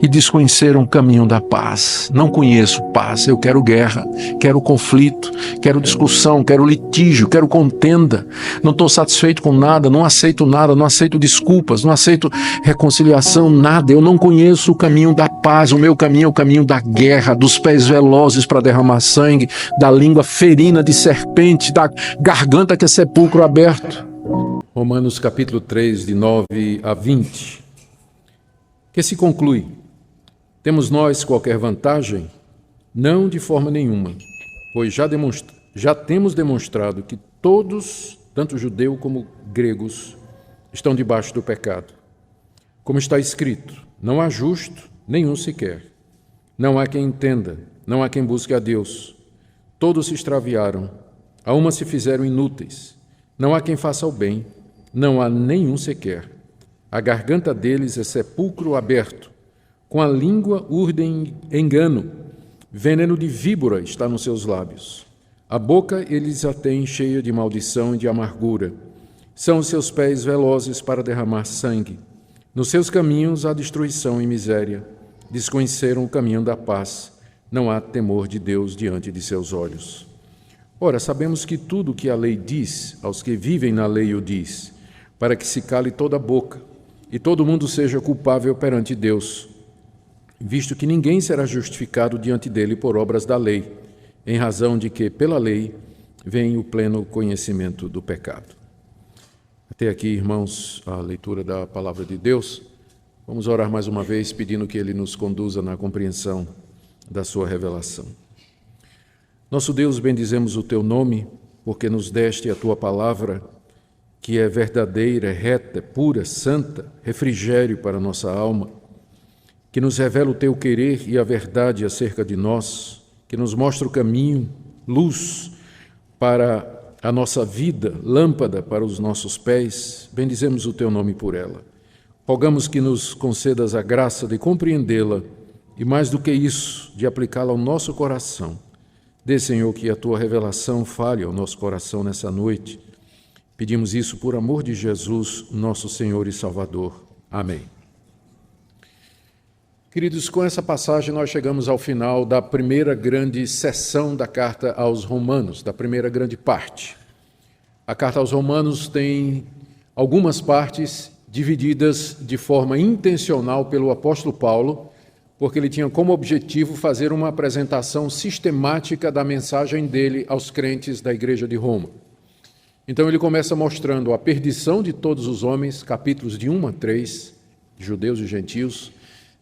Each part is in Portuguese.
e desconheceram o caminho da paz. Não conheço paz, eu quero guerra, quero conflito, quero discussão, quero litígio, quero contenda. Não estou satisfeito com nada, não aceito desculpas, não aceito reconciliação, nada. Eu não conheço o caminho da paz, o meu caminho é o caminho da guerra, dos pés velozes para derramar sangue, da língua ferina de serpente, da garganta que é sepulcro aberto. Romanos capítulo 3, de 9 a 20. Que se conclui: temos nós qualquer vantagem? Não de forma nenhuma, pois já temos demonstrado que todos, tanto judeu como gregos, estão debaixo do pecado. Como está escrito, não há justo, nenhum sequer. Não há quem entenda, não há quem busque a Deus. Todos se extraviaram, a uma se fizeram inúteis. Não há quem faça o bem, não há nenhum sequer. A garganta deles é sepulcro aberto. Com a língua urdem engano, veneno de víbora está nos seus lábios. A boca eles a têm cheia de maldição e de amargura. São os seus pés velozes para derramar sangue. Nos seus caminhos há destruição e miséria. Desconheceram o caminho da paz. Não há temor de Deus diante de seus olhos. Ora, sabemos que tudo o que a lei diz, aos que vivem na lei o diz, para que se cale toda a boca e todo mundo seja culpável perante Deus, visto que ninguém será justificado diante dele por obras da lei, em razão de que, pela lei, vem o pleno conhecimento do pecado. Até aqui, irmãos, a leitura da palavra de Deus. Vamos orar mais uma vez, pedindo que Ele nos conduza na compreensão da sua revelação. Nosso Deus, bendizemos o Teu nome, porque nos deste a Tua palavra, que é verdadeira, reta, pura, santa, refrigério para a nossa alma, que nos revela o Teu querer e a verdade acerca de nós, que nos mostra o caminho, luz para a nossa vida, lâmpada para os nossos pés. Bendizemos o Teu nome por ela. Rogamos que nos concedas a graça de compreendê-la e, mais do que isso, de aplicá-la ao nosso coração. Dê, Senhor, que a Tua revelação fale ao nosso coração nessa noite. Pedimos isso por amor de Jesus, nosso Senhor e Salvador. Amém. Queridos, com essa passagem nós chegamos ao final da primeira grande sessão da carta aos Romanos, da primeira grande parte. A carta aos Romanos tem algumas partes divididas de forma intencional pelo apóstolo Paulo, porque ele tinha como objetivo fazer uma apresentação sistemática da mensagem dele aos crentes da igreja de Roma. Então ele começa mostrando a perdição de todos os homens, capítulos de 1 a 3, judeus e gentios.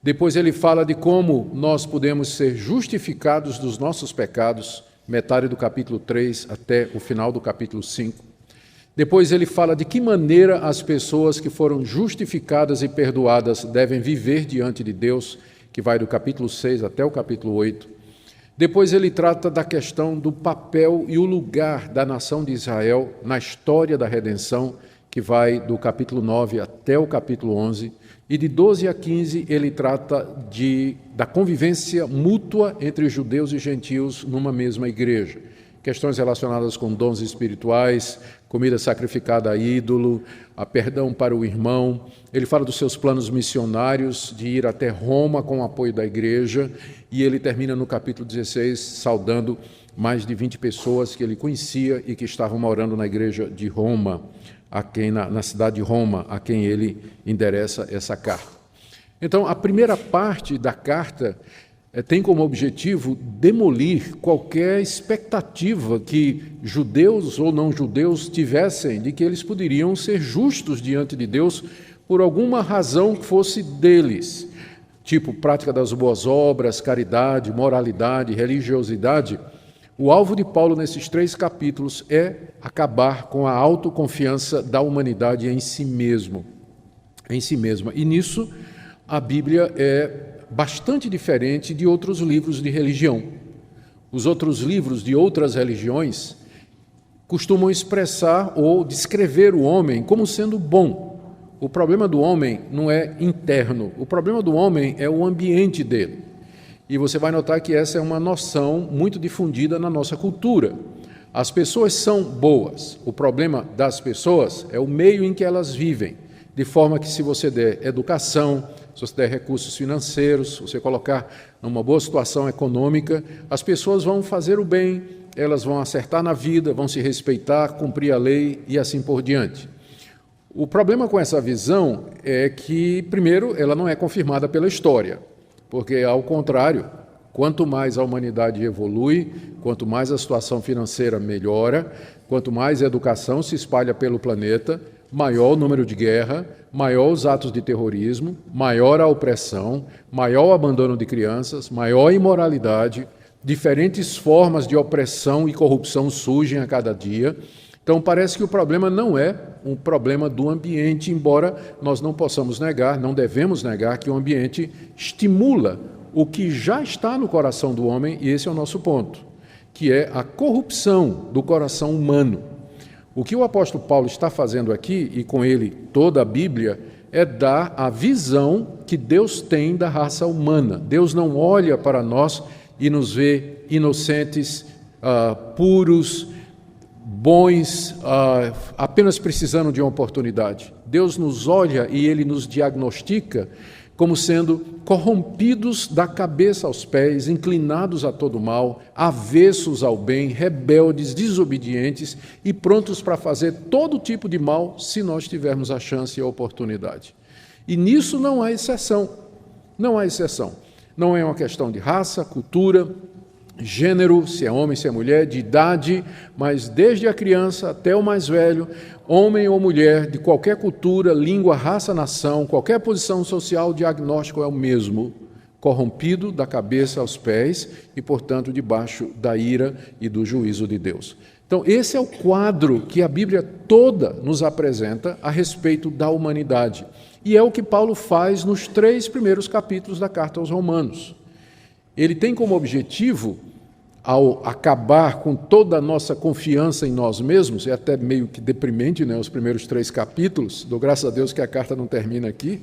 Depois ele fala de como nós podemos ser justificados dos nossos pecados, metade do capítulo 3 até o final do capítulo 5. Depois ele fala de que maneira as pessoas que foram justificadas e perdoadas devem viver diante de Deus, que vai do capítulo 6 até o capítulo 8. Depois ele trata da questão do papel e o lugar da nação de Israel na história da redenção, que vai do capítulo 9 até o capítulo 11. E de 12 a 15 ele trata da convivência mútua entre judeus e gentios numa mesma igreja. Questões relacionadas com dons espirituais, comida sacrificada a ídolo, a perdão para o irmão. Ele fala dos seus planos missionários de ir até Roma com o apoio da igreja. E ele termina no capítulo 16 saudando mais de 20 pessoas que ele conhecia e que estavam morando na igreja de Roma, na cidade de Roma, a quem ele endereça essa carta. Então, a primeira parte da carta tem como objetivo demolir qualquer expectativa que judeus ou não judeus tivessem de que eles poderiam ser justos diante de Deus por alguma razão que fosse deles, tipo prática das boas obras, caridade, moralidade, religiosidade. O alvo de Paulo nesses 3 capítulos é acabar com a autoconfiança da humanidade em si mesma. E nisso a Bíblia é bastante diferente de outros livros de religião. Os outros livros de outras religiões costumam expressar ou descrever o homem como sendo bom. O problema do homem não é interno, o problema do homem é o ambiente dele. E você vai notar que essa é uma noção muito difundida na nossa cultura. As pessoas são boas. O problema das pessoas é o meio em que elas vivem. De forma que se você der educação, se você der recursos financeiros, se você colocar numa boa situação econômica, as pessoas vão fazer o bem, elas vão acertar na vida, vão se respeitar, cumprir a lei e assim por diante. O problema com essa visão é que, primeiro, ela não é confirmada pela história, porque, ao contrário, quanto mais a humanidade evolui, quanto mais a situação financeira melhora, quanto mais a educação se espalha pelo planeta, maior o número de guerra, maior os atos de terrorismo, maior a opressão, maior o abandono de crianças, maior a imoralidade, diferentes formas de opressão e corrupção surgem a cada dia. Então, parece que o problema não é um problema do ambiente, embora nós não possamos negar, não devemos negar que o ambiente estimula o que já está no coração do homem, e esse é o nosso ponto, que é a corrupção do coração humano. O que o apóstolo Paulo está fazendo aqui, e com ele toda a Bíblia, é dar a visão que Deus tem da raça humana. Deus não olha para nós e nos vê inocentes, puros, bons, apenas precisando de uma oportunidade. Deus nos olha e Ele nos diagnostica como sendo corrompidos da cabeça aos pés, inclinados a todo mal, avessos ao bem, rebeldes, desobedientes e prontos para fazer todo tipo de mal se nós tivermos a chance e a oportunidade. E nisso não há exceção. Não há exceção. Não é uma questão de raça, cultura, gênero, se é homem, se é mulher, de idade, mas desde a criança até o mais velho, homem ou mulher, de qualquer cultura, língua, raça, nação, qualquer posição social, o diagnóstico é o mesmo, corrompido da cabeça aos pés e, portanto, debaixo da ira e do juízo de Deus. Então, esse é o quadro que a Bíblia toda nos apresenta a respeito da humanidade. E é o que Paulo faz nos 3 primeiros capítulos da Carta aos Romanos. Ele tem como objetivo, ao acabar com toda a nossa confiança em nós mesmos, é até meio que deprimente, né, os primeiros 3 capítulos, dou graças a Deus que a carta não termina aqui,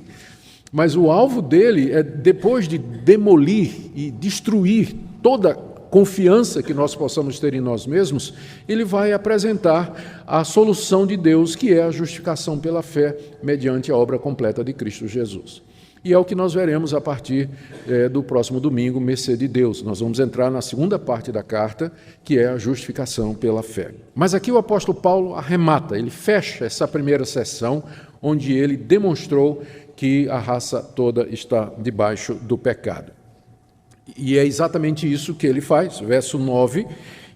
mas o alvo dele é, depois de demolir e destruir toda confiança que nós possamos ter em nós mesmos, ele vai apresentar a solução de Deus, que é a justificação pela fé, mediante a obra completa de Cristo Jesus. E é o que nós veremos a partir do próximo domingo, mercê de Deus. Nós vamos entrar na segunda parte da carta, que é a justificação pela fé. Mas aqui o apóstolo Paulo arremata, ele fecha essa primeira sessão, onde ele demonstrou que a raça toda está debaixo do pecado. E é exatamente isso que ele faz. Verso 9,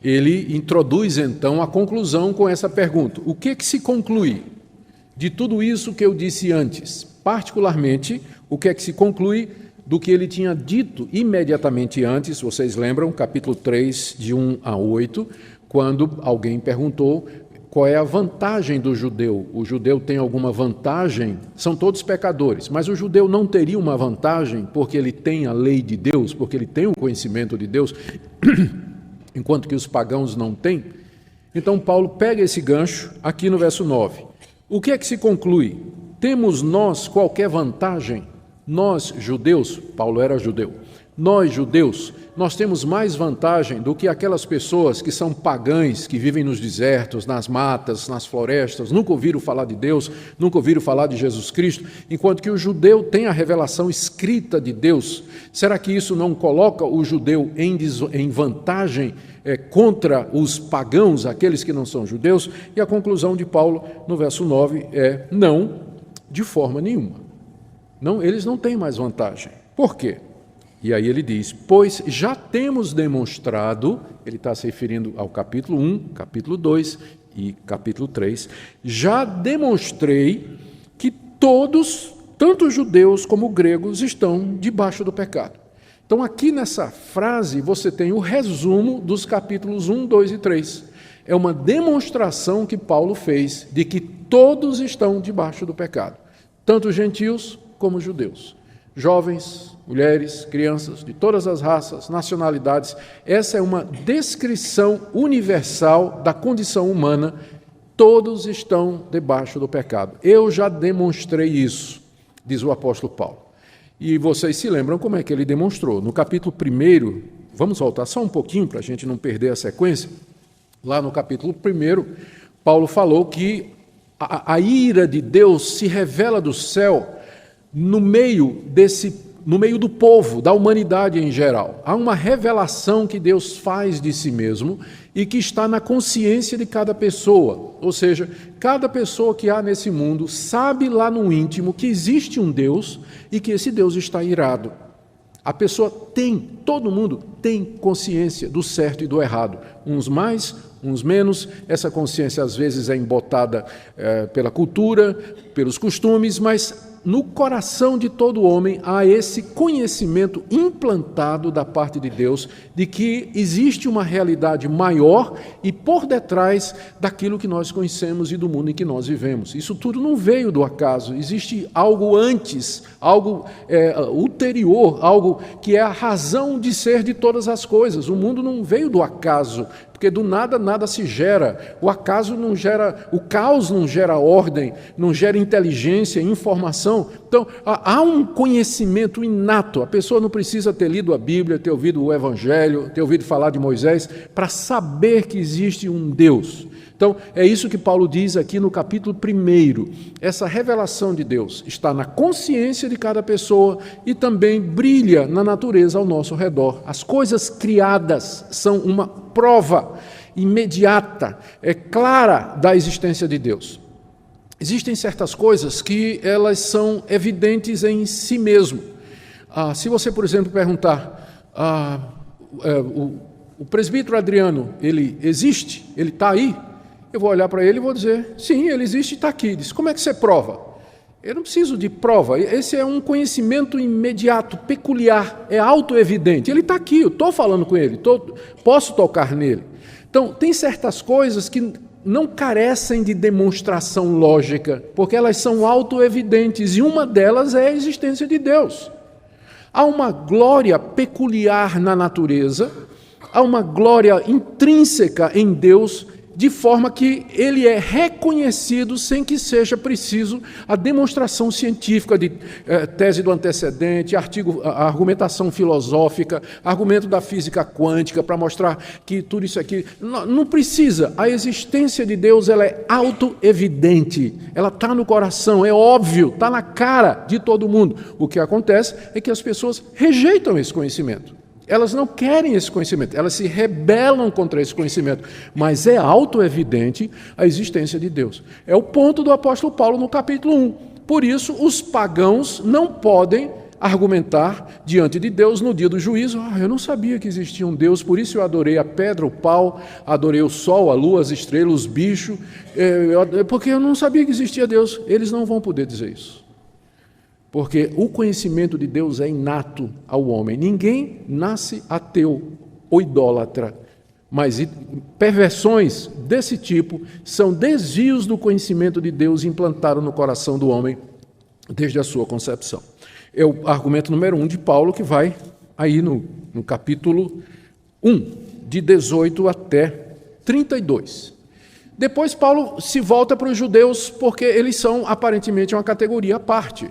ele introduz então a conclusão com essa pergunta. O que se conclui de tudo isso que eu disse antes? Particularmente, o que é que se conclui do que ele tinha dito imediatamente antes, vocês lembram, capítulo 3, de 1 a 8, quando alguém perguntou qual é a vantagem do judeu. O judeu tem alguma vantagem? São todos pecadores, mas o judeu não teria uma vantagem porque ele tem a lei de Deus, porque ele tem o conhecimento de Deus, enquanto que os pagãos não têm? Então, Paulo pega esse gancho aqui no verso 9. O que é que se conclui? Temos nós qualquer vantagem? Nós, judeus, Paulo era judeu, nós, judeus, nós temos mais vantagem do que aquelas pessoas que são pagãs, que vivem nos desertos, nas matas, nas florestas, nunca ouviram falar de Deus, nunca ouviram falar de Jesus Cristo, enquanto que o judeu tem a revelação escrita de Deus. Será que isso não coloca o judeu em vantagem contra os pagãos, aqueles que não são judeus? E a conclusão de Paulo no verso 9 é não, de forma nenhuma. Não, eles não têm mais vantagem. Por quê? E aí ele diz, pois já temos demonstrado, ele está se referindo ao capítulo 1, capítulo 2 e capítulo 3, já demonstrei que todos, tanto judeus como gregos, estão debaixo do pecado. Então aqui nessa frase você tem o resumo dos capítulos 1, 2 e 3. É uma demonstração que Paulo fez de que todos estão debaixo do pecado, tanto gentios como judeus, jovens, mulheres, crianças, de todas as raças, nacionalidades. Essa é uma descrição universal da condição humana. Todos estão debaixo do pecado. Eu já demonstrei isso, diz o apóstolo Paulo. E vocês se lembram como é que ele demonstrou. No capítulo 1, vamos voltar só um pouquinho para a gente não perder a sequência. Lá no capítulo 1, Paulo falou que a ira de Deus se revela do céu no meio do povo, da humanidade em geral. Há uma revelação que Deus faz de si mesmo e que está na consciência de cada pessoa. Ou seja, cada pessoa que há nesse mundo sabe lá no íntimo que existe um Deus e que esse Deus está irado. A pessoa todo mundo tem consciência do certo e do errado. Uns mais, uns menos. Essa consciência às vezes é embotada pela cultura, pelos costumes, mas no coração de todo homem há esse conhecimento implantado da parte de Deus de que existe uma realidade maior e por detrás daquilo que nós conhecemos e do mundo em que nós vivemos. Isso tudo não veio do acaso, existe algo antes, algo ulterior, algo que é a razão de ser de todas as coisas. O mundo não veio do acaso, porque do nada, nada se gera. O acaso não gera, o caos não gera ordem, não gera inteligência, informação. Então, há um conhecimento inato. A pessoa não precisa ter lido a Bíblia, ter ouvido o Evangelho, ter ouvido falar de Moisés, para saber que existe um Deus. Então, é isso que Paulo diz aqui no capítulo 1. Essa revelação de Deus está na consciência de cada pessoa e também brilha na natureza ao nosso redor. As coisas criadas são uma prova imediata, clara da existência de Deus. Existem certas coisas que elas são evidentes em si mesmo. Se você, por exemplo, perguntar, o presbítero Adriano, ele existe? Ele está aí? Eu vou olhar para ele e vou dizer, sim, ele existe e está aqui. Diz, como é que você prova? Eu não preciso de prova. Esse é um conhecimento imediato, peculiar, é autoevidente. Ele está aqui, eu estou falando com ele, posso tocar nele. Então, tem certas coisas que não carecem de demonstração lógica, porque elas são autoevidentes, e uma delas é a existência de Deus. Há uma glória peculiar na natureza, há uma glória intrínseca em Deus, de forma que ele é reconhecido sem que seja preciso a demonstração científica de tese do antecedente, a argumentação filosófica, argumento da física quântica para mostrar que tudo isso aqui... Não precisa. A existência de Deus ela é autoevidente, ela está no coração, é óbvio, está na cara de todo mundo. O que acontece é que as pessoas rejeitam esse conhecimento. Elas não querem esse conhecimento, elas se rebelam contra esse conhecimento, mas é autoevidente a existência de Deus. É o ponto do apóstolo Paulo no capítulo 1. Por isso, os pagãos não podem argumentar diante de Deus no dia do juízo. Eu não sabia que existia um Deus, por isso eu adorei a pedra, o pau, adorei o sol, a lua, as estrelas, os bichos, porque eu não sabia que existia Deus. Eles não vão poder dizer isso. Porque o conhecimento de Deus é inato ao homem. Ninguém nasce ateu ou idólatra, mas perversões desse tipo são desvios do conhecimento de Deus implantados no coração do homem desde a sua concepção. É o argumento número 1 de Paulo, que vai aí no capítulo 1, de 18 até 32. Depois Paulo se volta para os judeus, porque eles são aparentemente uma categoria à parte.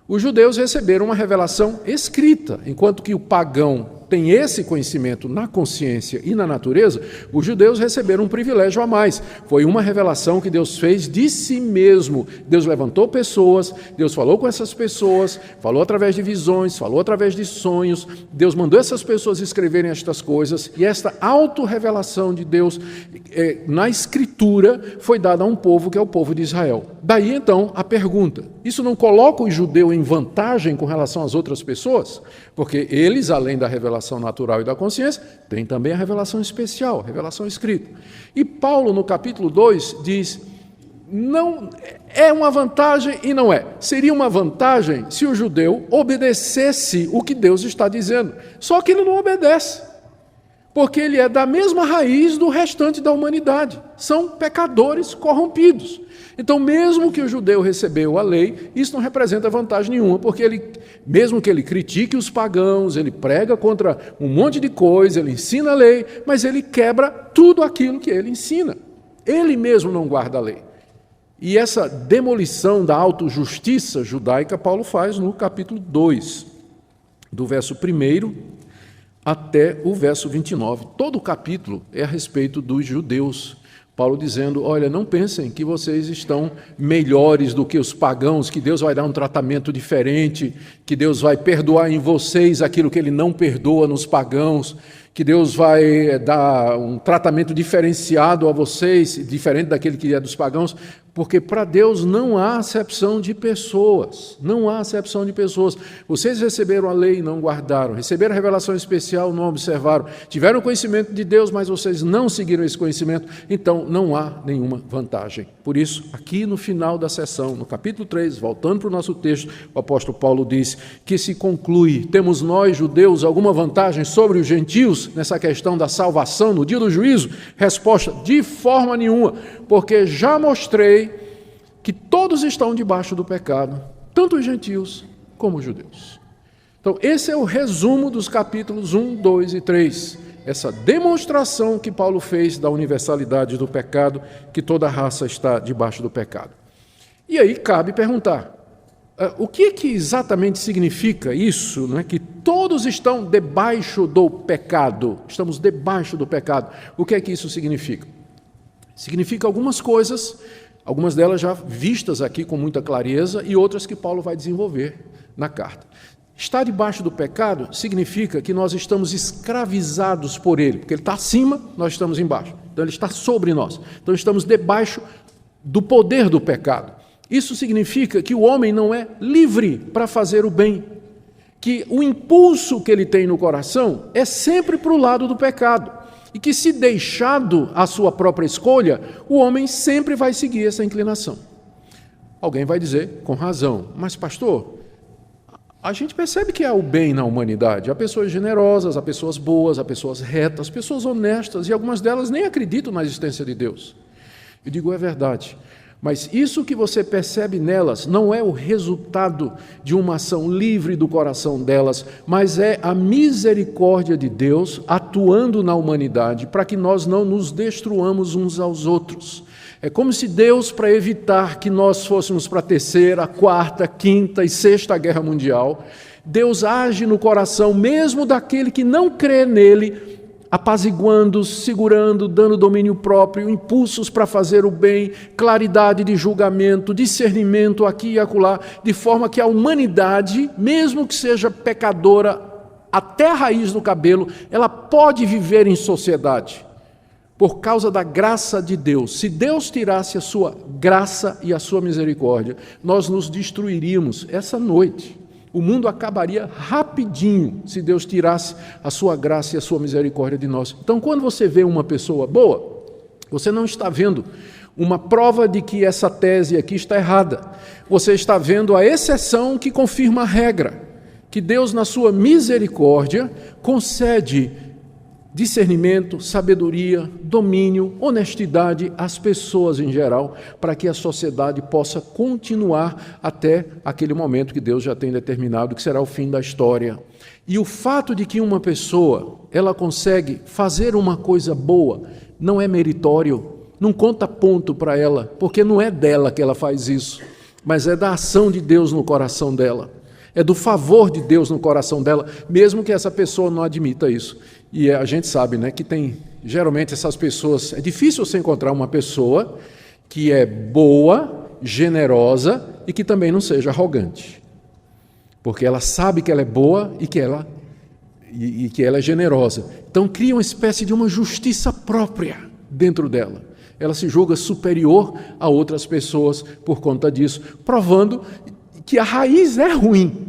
Os judeus receberam uma revelação escrita, enquanto que o pagão tem esse conhecimento na consciência e na natureza, os judeus receberam um privilégio a mais. Foi uma revelação que Deus fez de si mesmo. Deus levantou pessoas, Deus falou com essas pessoas, falou através de visões, falou através de sonhos. Deus mandou essas pessoas escreverem estas coisas, e esta autorrevelação de Deus na Escritura foi dada a um povo que é o povo de Israel. Daí, então, a pergunta: isso não coloca o judeu em vantagem com relação às outras pessoas? Porque eles, além da revelação natural e da consciência, têm também a revelação especial, a revelação escrita. E Paulo, no capítulo 2, diz: não é uma vantagem e não é. Seria uma vantagem se o judeu obedecesse o que Deus está dizendo. Só que ele não obedece, porque ele é da mesma raiz do restante da humanidade. São pecadores corrompidos. Então, mesmo que o judeu recebeu a lei, isso não representa vantagem nenhuma, porque ele, mesmo que ele critique os pagãos, ele prega contra um monte de coisa, ele ensina a lei, mas ele quebra tudo aquilo que ele ensina. Ele mesmo não guarda a lei. E essa demolição da autojustiça judaica, Paulo faz no capítulo 2, do verso 1 até o verso 29. Todo o capítulo é a respeito dos judeus, Paulo dizendo, olha, não pensem que vocês estão melhores do que os pagãos, que Deus vai dar um tratamento diferente, que Deus vai perdoar em vocês aquilo que Ele não perdoa nos pagãos, que Deus vai dar um tratamento diferenciado a vocês, diferente daquele que é dos pagãos, porque para Deus não há acepção de pessoas, não há acepção de pessoas. Vocês receberam a lei e não guardaram, receberam a revelação especial, não observaram, tiveram conhecimento de Deus, mas vocês não seguiram esse conhecimento, então não há nenhuma vantagem. Por isso, aqui no final da sessão, no capítulo 3, voltando para o nosso texto, o apóstolo Paulo diz que se conclui, temos nós, judeus, alguma vantagem sobre os gentios nessa questão da salvação no dia do juízo? Resposta, de forma nenhuma, porque já mostrei que todos estão debaixo do pecado, tanto os gentios como os judeus. Então, esse é o resumo dos capítulos 1, 2 e 3. Essa demonstração que Paulo fez da universalidade do pecado, que toda raça está debaixo do pecado. E aí cabe perguntar, o que exatamente significa isso, não é? Que todos estão debaixo do pecado, estamos debaixo do pecado. O que é que isso significa? Significa algumas coisas, algumas delas já vistas aqui com muita clareza e outras que Paulo vai desenvolver na carta. Estar debaixo do pecado significa que nós estamos escravizados por ele, porque ele está acima, nós estamos embaixo. Então ele está sobre nós. Então estamos debaixo do poder do pecado. Isso significa que o homem não é livre para fazer o bem, que o impulso que ele tem no coração é sempre para o lado do pecado, e que se deixado a sua própria escolha, o homem sempre vai seguir essa inclinação. Alguém vai dizer, com razão, mas pastor, a gente percebe que há o bem na humanidade, há pessoas generosas, há pessoas boas, há pessoas retas, pessoas honestas, e algumas delas nem acreditam na existência de Deus. Eu digo, é verdade. Mas isso que você percebe nelas não é o resultado de uma ação livre do coração delas, mas é a misericórdia de Deus atuando na humanidade para que nós não nos destruamos uns aos outros. É como se Deus, para evitar que nós fôssemos para a terceira, quarta, quinta e sexta guerra mundial, Deus age no coração mesmo daquele que não crê nele, apaziguando, segurando, dando domínio próprio, impulsos para fazer o bem, claridade de julgamento, discernimento aqui e acolá, de forma que a humanidade, mesmo que seja pecadora até a raiz do cabelo, ela pode viver em sociedade, por causa da graça de Deus. Se Deus tirasse a sua graça e a sua misericórdia, nós nos destruiríamos essa noite. O mundo acabaria rapidinho se Deus tirasse a sua graça e a sua misericórdia de nós. Então, quando você vê uma pessoa boa, você não está vendo uma prova de que essa tese aqui está errada. Você está vendo a exceção que confirma a regra, que Deus, na sua misericórdia, concede discernimento, sabedoria, domínio, honestidade às pessoas em geral, para que a sociedade possa continuar até aquele momento que Deus já tem determinado, que será o fim da história. E o fato de que uma pessoa, ela consegue fazer uma coisa boa, não é meritório, não conta ponto para ela, porque não é dela que ela faz isso, mas é da ação de Deus no coração dela. É do favor de Deus no coração dela, mesmo que essa pessoa não admita isso. E a gente sabe, né, que tem, geralmente essas pessoas, é difícil você encontrar uma pessoa que é boa, generosa e que também não seja arrogante. Porque ela sabe que ela é boa e que ela é generosa. Então cria uma espécie de uma justiça própria dentro dela. Ela se julga superior a outras pessoas por conta disso, provando que a raiz é ruim.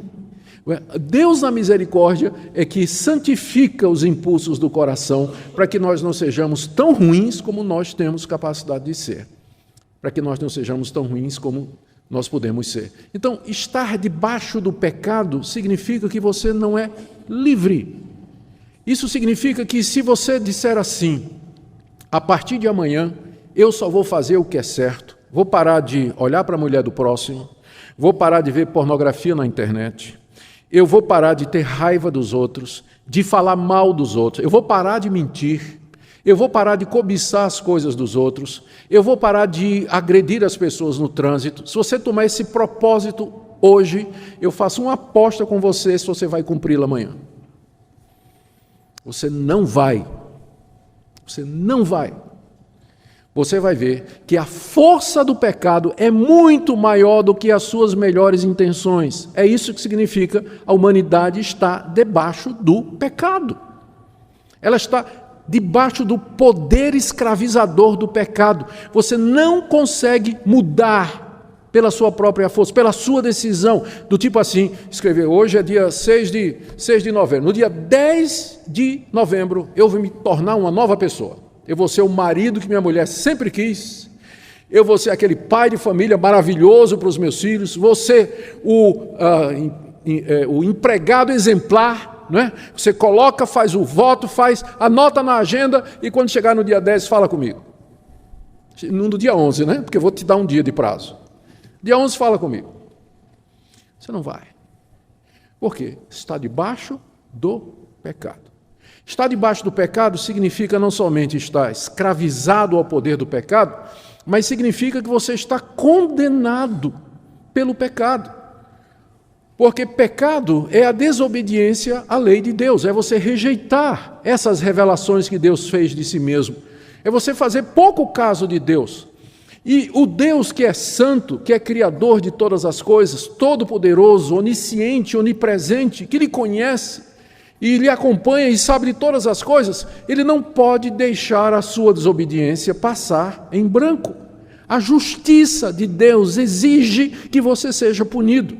Deus, na misericórdia, é que santifica os impulsos do coração para que nós não sejamos tão ruins como nós temos capacidade de ser. Para que nós não sejamos tão ruins como nós podemos ser. Então, estar debaixo do pecado significa que você não é livre. Isso significa que se você disser assim, a partir de amanhã, eu só vou fazer o que é certo, vou parar de olhar para a mulher do próximo, vou parar de ver pornografia na internet, eu vou parar de ter raiva dos outros, de falar mal dos outros, eu vou parar de mentir, eu vou parar de cobiçar as coisas dos outros, eu vou parar de agredir as pessoas no trânsito. Se você tomar esse propósito hoje, eu faço uma aposta com você se você vai cumpri-la amanhã. Você não vai. Você não vai. você vai ver que a força do pecado é muito maior do que as suas melhores intenções. É isso que significa a humanidade está debaixo do pecado. Ela está debaixo do poder escravizador do pecado. Você não consegue mudar pela sua própria força, pela sua decisão, do tipo assim, escrever, hoje é dia 6 de novembro, no dia 10 de novembro eu vou me tornar uma nova pessoa. Eu vou ser o marido que minha mulher sempre quis, eu vou ser aquele pai de família maravilhoso para os meus filhos, vou ser o empregado exemplar, não é? Você coloca, faz o voto, anota na agenda e quando chegar no dia 10, fala comigo. No dia 11, né? Porque eu vou te dar um dia de prazo. Dia 11 fala comigo. Você não vai. Por quê? Está debaixo do pecado. Estar debaixo do pecado significa não somente estar escravizado ao poder do pecado, mas significa que você está condenado pelo pecado. Porque pecado é a desobediência à lei de Deus, é você rejeitar essas revelações que Deus fez de si mesmo, é você fazer pouco caso de Deus. E o Deus que é santo, que é criador de todas as coisas, todo-poderoso, onisciente, onipresente, que lhe conhece e lhe acompanha e sabe de todas as coisas, ele não pode deixar a sua desobediência passar em branco. A justiça de Deus exige que você seja punido.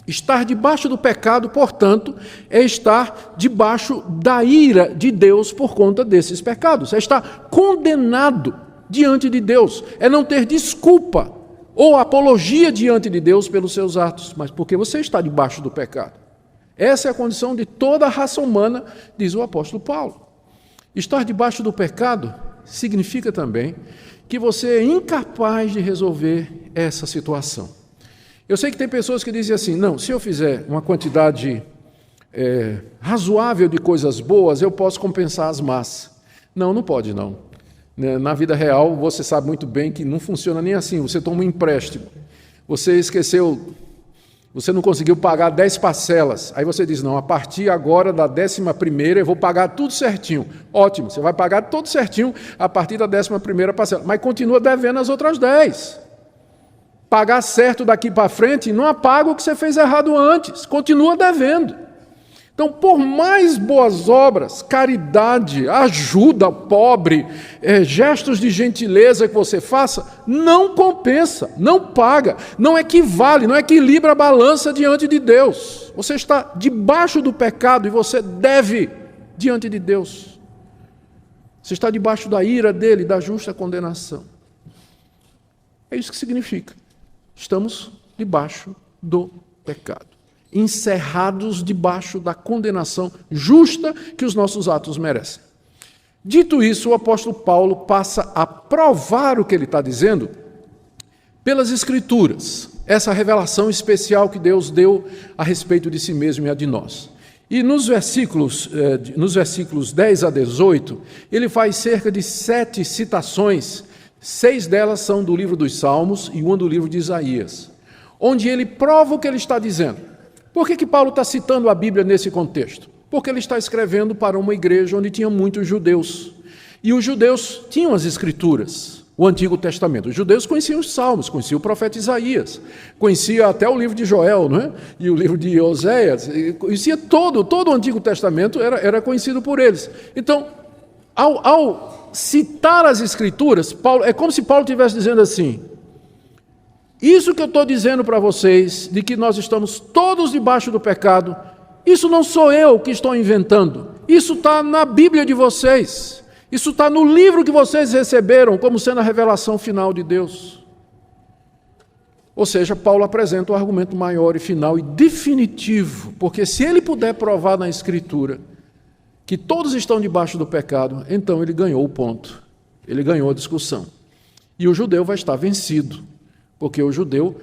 Estar debaixo do pecado, portanto, é estar debaixo da ira de Deus por conta desses pecados, é estar condenado diante de Deus, é não ter desculpa ou apologia diante de Deus pelos seus atos, mas porque você está debaixo do pecado. Essa é a condição de toda a raça humana, diz o apóstolo Paulo. Estar debaixo do pecado significa também que você é incapaz de resolver essa situação. Eu sei que tem pessoas que dizem assim, não, se eu fizer uma quantidade razoável de coisas boas, eu posso compensar as más. Não, não pode não. Na vida real, você sabe muito bem que não funciona nem assim. Você toma um empréstimo, você esqueceu, você não conseguiu pagar 10 parcelas. Aí você diz, não, a partir agora da 11ª eu vou pagar tudo certinho. Ótimo, você vai pagar tudo certinho a partir da 11ª parcela, mas continua devendo as outras 10. Pagar certo daqui para frente não apaga o que você fez errado antes, continua devendo. Então, por mais boas obras, caridade, ajuda ao pobre, gestos de gentileza que você faça, não compensa, não paga, não equivale, não equilibra a balança diante de Deus. Você está debaixo do pecado e você deve diante de Deus. Você está debaixo da ira dele, da justa condenação. É isso que significa. Estamos debaixo do pecado. Encerrados debaixo da condenação justa que os nossos atos merecem. Dito isso, o apóstolo Paulo passa a provar o que ele está dizendo pelas Escrituras, essa revelação especial que Deus deu a respeito de si mesmo e a de nós. E nos versículos 10 a 18, ele faz cerca de 7 citações, 6 delas são do livro dos Salmos e uma do livro de Isaías, onde ele prova o que ele está dizendo. Por que Paulo está citando a Bíblia nesse contexto? Porque ele está escrevendo para uma igreja onde tinha muitos judeus. E os judeus tinham as Escrituras, o Antigo Testamento. Os judeus conheciam os Salmos, conheciam o profeta Isaías, conheciam até o livro de Joel, não é? E o livro de Oséias, conhecia todo o Antigo Testamento era conhecido por eles. Então, ao citar as Escrituras, é como se Paulo estivesse dizendo assim, isso que eu estou dizendo para vocês, de que nós estamos todos debaixo do pecado, isso não sou eu que estou inventando, isso está na Bíblia de vocês, isso está no livro que vocês receberam como sendo a revelação final de Deus. Ou seja, Paulo apresenta o argumento maior e final e definitivo, porque se ele puder provar na Escritura que todos estão debaixo do pecado, então ele ganhou o ponto, ele ganhou a discussão. E o judeu vai estar vencido. Porque o judeu,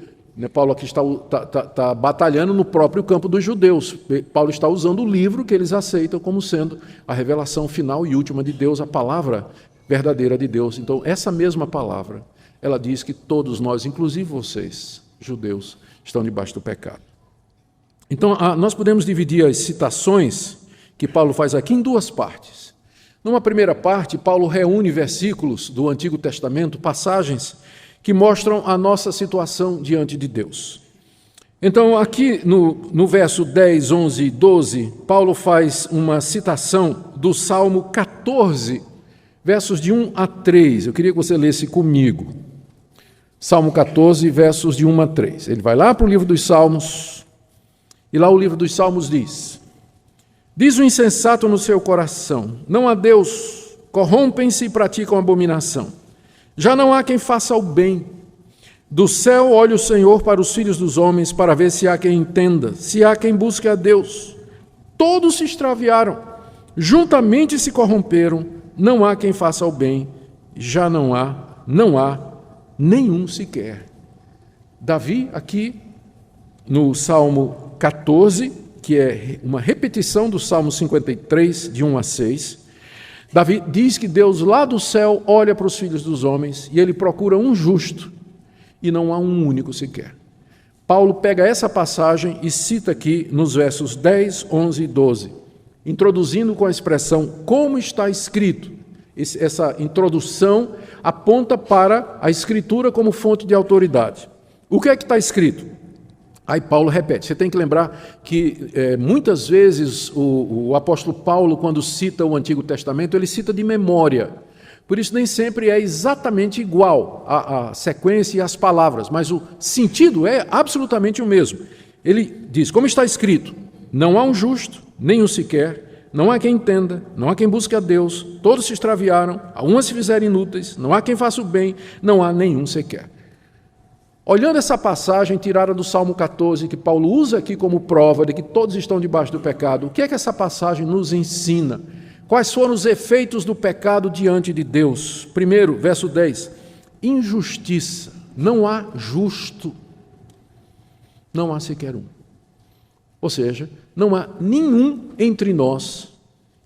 Paulo aqui está batalhando no próprio campo dos judeus. Paulo está usando o livro que eles aceitam como sendo a revelação final e última de Deus, a palavra verdadeira de Deus. Então, essa mesma palavra, ela diz que todos nós, inclusive vocês, judeus, estão debaixo do pecado. Então, nós podemos dividir as citações que Paulo faz aqui em 2 partes. Numa primeira parte, Paulo reúne versículos do Antigo Testamento, passagens que mostram a nossa situação diante de Deus. Então, aqui no verso 10, 11 e 12, Paulo faz uma citação do Salmo 14, versos de 1 a 3. Eu queria que você lesse comigo. Salmo 14, versos de 1 a 3. Ele vai lá para o livro dos Salmos, e lá o livro dos Salmos diz: Diz o insensato no seu coração, não há Deus, corrompem-se e praticam abominação. Já não há quem faça o bem. Do céu olha o Senhor para os filhos dos homens, para ver se há quem entenda, se há quem busque a Deus. Todos se extraviaram, juntamente se corromperam, não há quem faça o bem, já não há nenhum sequer. Davi, aqui no Salmo 14, que é uma repetição do Salmo 53, de 1 a 6, Davi diz que Deus lá do céu olha para os filhos dos homens e ele procura um justo, e não há um único sequer. Paulo pega essa passagem e cita aqui nos versos 10, 11 e 12, introduzindo com a expressão como está escrito. Essa introdução aponta para a Escritura como fonte de autoridade. O que é que está escrito? Aí Paulo repete. Você tem que lembrar que muitas vezes o apóstolo Paulo, quando cita o Antigo Testamento, ele cita de memória. Por isso nem sempre é exatamente igual a sequência e as palavras, mas o sentido é absolutamente o mesmo. Ele diz, como está escrito, não há um justo, nenhum sequer, não há quem entenda, não há quem busque a Deus, todos se extraviaram, algumas se fizeram inúteis, não há quem faça o bem, não há nenhum sequer. Olhando essa passagem tirada do Salmo 14, que Paulo usa aqui como prova de que todos estão debaixo do pecado, o que é que essa passagem nos ensina? Quais foram os efeitos do pecado diante de Deus? Primeiro, verso 10, injustiça, não há justo, não há sequer um. Ou seja, não há nenhum entre nós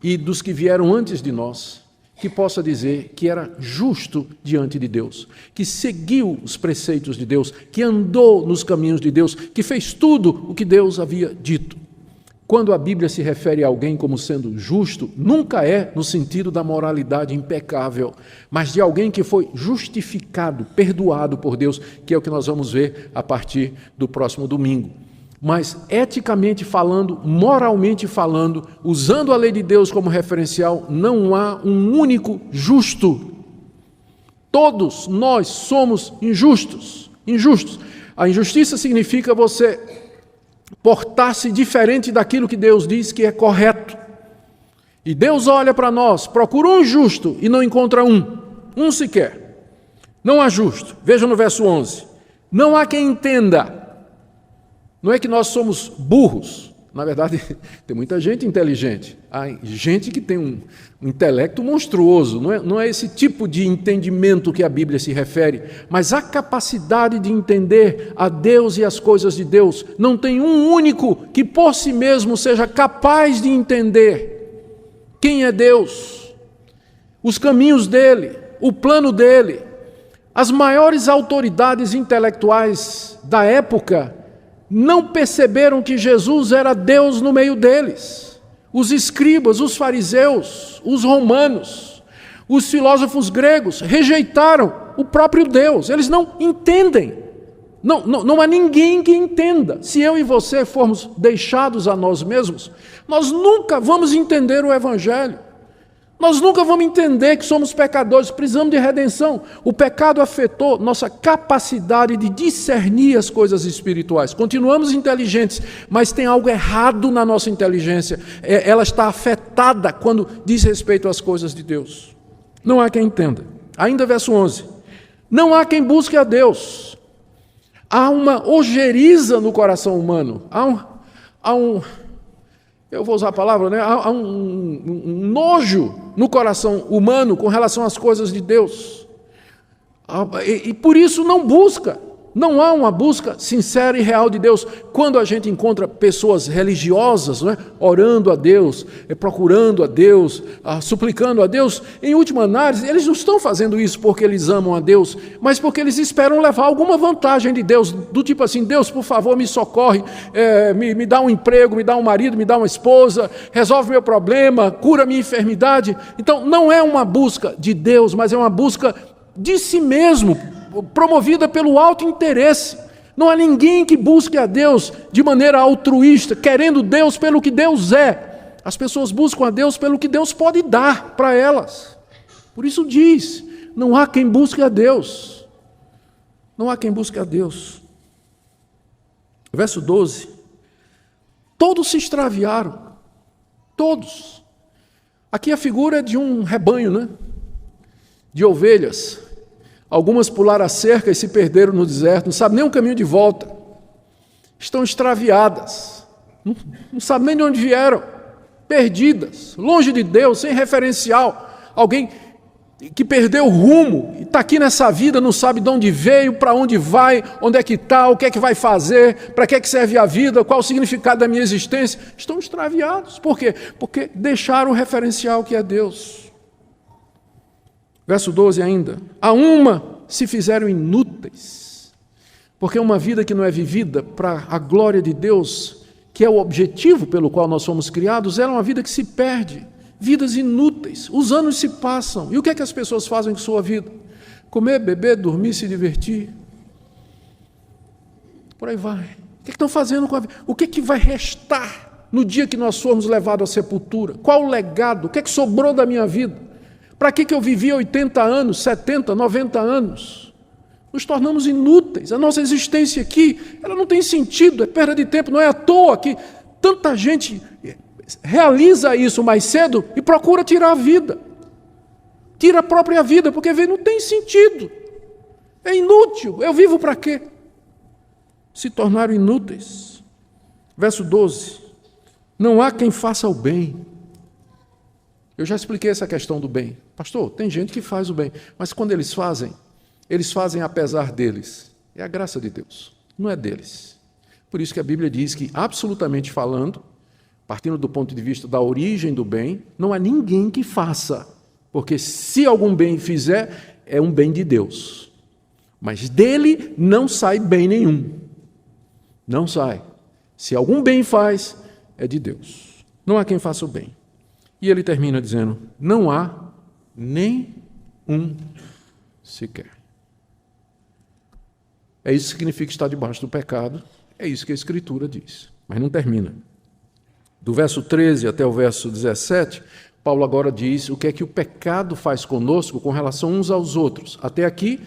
e dos que vieram antes de nós que possa dizer que era justo diante de Deus, que seguiu os preceitos de Deus, que andou nos caminhos de Deus, que fez tudo o que Deus havia dito. Quando a Bíblia se refere a alguém como sendo justo, nunca é no sentido da moralidade impecável, mas de alguém que foi justificado, perdoado por Deus, que é o que nós vamos ver a partir do próximo domingo. Mas eticamente falando, moralmente falando, usando a lei de Deus como referencial, não há um único justo. Todos nós somos injustos. A injustiça significa você portar-se diferente daquilo que Deus diz que é correto. E Deus olha para nós, procura um justo e não encontra um sequer. Não há justo. Veja no verso 11. Não há quem entenda. Não é que nós somos burros. Na verdade, tem muita gente inteligente. Há gente que tem um intelecto monstruoso. Não é esse tipo de entendimento que a Bíblia se refere, mas a capacidade de entender a Deus e as coisas de Deus. Não tem um único que por si mesmo seja capaz de entender quem é Deus, os caminhos dele, o plano dele. As maiores autoridades intelectuais da época não perceberam que Jesus era Deus no meio deles. Os escribas, os fariseus, os romanos, os filósofos gregos rejeitaram o próprio Deus. Eles não entendem. Não há ninguém que entenda. Se eu e você formos deixados a nós mesmos, nós nunca vamos entender o Evangelho. Nós nunca vamos entender que somos pecadores, precisamos de redenção. O pecado afetou nossa capacidade de discernir as coisas espirituais. Continuamos inteligentes, mas tem algo errado na nossa inteligência. Ela está afetada quando diz respeito às coisas de Deus. Não há quem entenda. Ainda verso 11. Não há quem busque a Deus. Há uma ojeriza no coração humano. Eu vou usar a palavra, né? Há um nojo no coração humano com relação às coisas de Deus. E por isso não busca. Não há uma busca sincera e real de Deus. Quando a gente encontra pessoas religiosas, não é? Orando a Deus, procurando a Deus, suplicando a Deus, em última análise, eles não estão fazendo isso porque eles amam a Deus, mas porque eles esperam levar alguma vantagem de Deus, do tipo assim: Deus, por favor, me socorre, me dá um emprego, me dá um marido, me dá uma esposa, resolve meu problema, cura minha enfermidade. Então, não é uma busca de Deus, mas é uma busca de si mesmo, promovida pelo alto interesse. Não há ninguém que busque a Deus de maneira altruísta, querendo Deus pelo que Deus é. As pessoas buscam a Deus pelo que Deus pode dar para elas. Por isso diz: não há quem busque a Deus. Não há quem busque a Deus. Verso 12. Todos se extraviaram. Todos. Aqui a figura é de um rebanho, né? De ovelhas. Algumas pularam a cerca e se perderam no deserto, não sabem nem o caminho de volta. Estão extraviadas, não sabem nem de onde vieram, perdidas, longe de Deus, sem referencial. Alguém que perdeu o rumo e está aqui nessa vida, não sabe de onde veio, para onde vai, onde é que está, o que é que vai fazer, para que é que serve a vida, qual o significado da minha existência. Estão extraviados. Por quê? Porque deixaram o referencial que é Deus. Verso 12 ainda: a uma se fizeram inúteis, porque uma vida que não é vivida para a glória de Deus, que é o objetivo pelo qual nós fomos criados, é uma vida que se perde, vidas inúteis. Os anos se passam, e o que é que as pessoas fazem com sua vida? Comer, beber, dormir, se divertir. Por aí vai. O que é que estão fazendo com a vida? O que é que vai restar no dia que nós formos levados à sepultura? Qual o legado? O que é que sobrou da minha vida? Para que eu vivi 80 anos, 70, 90 anos? Nos tornamos inúteis. A nossa existência aqui, ela não tem sentido, é perda de tempo. Não é à toa que tanta gente realiza isso mais cedo e procura tirar a vida. Tira a própria vida, porque vê, não tem sentido. É inútil. Eu vivo para quê? Se tornaram inúteis. Verso 12. Não há quem faça o bem. Eu já expliquei essa questão do bem. Pastor, tem gente que faz o bem, mas quando eles fazem apesar deles. É a graça de Deus, não é deles. Por isso que a Bíblia diz que, absolutamente falando, partindo do ponto de vista da origem do bem, não há ninguém que faça, porque se algum bem fizer, é um bem de Deus. Mas dele não sai bem nenhum. Não sai. Se algum bem faz, é de Deus. Não há quem faça o bem. E ele termina dizendo: não há nem um sequer. É isso que significa estar debaixo do pecado, é isso que a Escritura diz. Mas não termina. Do verso 13 até o verso 17, Paulo agora diz o que é que o pecado faz conosco com relação uns aos outros. Até aqui,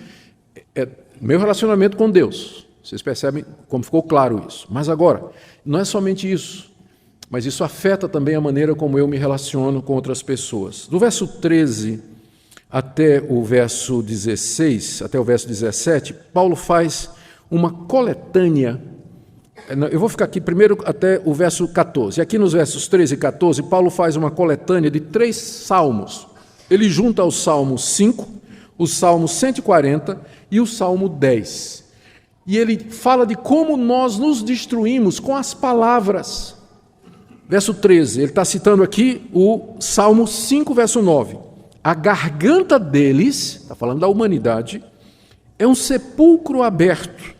é meu relacionamento com Deus. Vocês percebem como ficou claro isso. Mas agora, não é somente isso. Mas isso afeta também a maneira como eu me relaciono com outras pessoas. Do verso 13 até o verso 16, até o verso 17, Paulo faz uma coletânea. Eu vou ficar aqui primeiro até o verso 14. Aqui nos versos 13 e 14, Paulo faz uma coletânea de 3 salmos. Ele junta o Salmo 5, o Salmo 140 e o Salmo 10. E ele fala de como nós nos destruímos com as palavras. Verso 13, ele está citando aqui o Salmo 5, verso 9. A garganta deles, está falando da humanidade, é um sepulcro aberto.